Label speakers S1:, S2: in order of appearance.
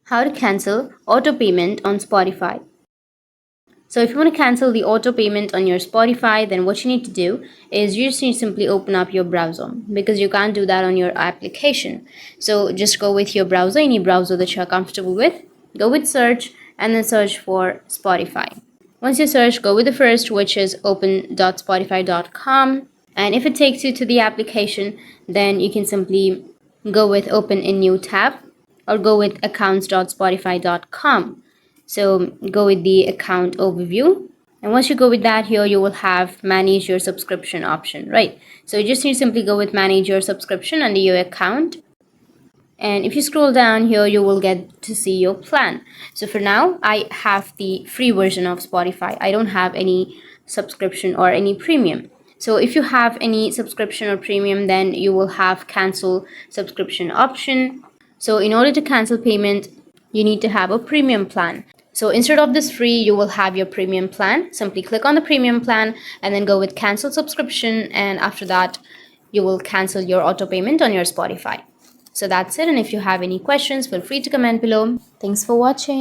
S1: How to cancel auto payment on Spotify. So if you want to cancel the auto payment on your Spotify, then what you need to do is you just need to simply open up your browser, because you can't do that on your application. So just go with your browser, any browser that you're comfortable with. Go with search and then search for Spotify. Once you search, go with the first, which is open.spotify.com. And if it takes you to the application, then you can simply go with open in new tab, or go with accounts.spotify.com. So go with the account overview. And once you go with that, here you will have manage your subscription option, right? So you just need to simply go with manage your subscription under your account. And if you scroll down here, you will get to see your plan. So for now, I have the free version of Spotify. I don't have any subscription or any premium. So if you have any subscription or premium, then you will have cancel subscription option. So in order to cancel payment, you need to have a premium plan. So instead of this free, you will have your premium plan. Simply click on the premium plan and then go with cancel subscription. And after that, you will cancel your auto payment on your Spotify. So that's it. And if you have any questions, feel free to comment below. Thanks for watching.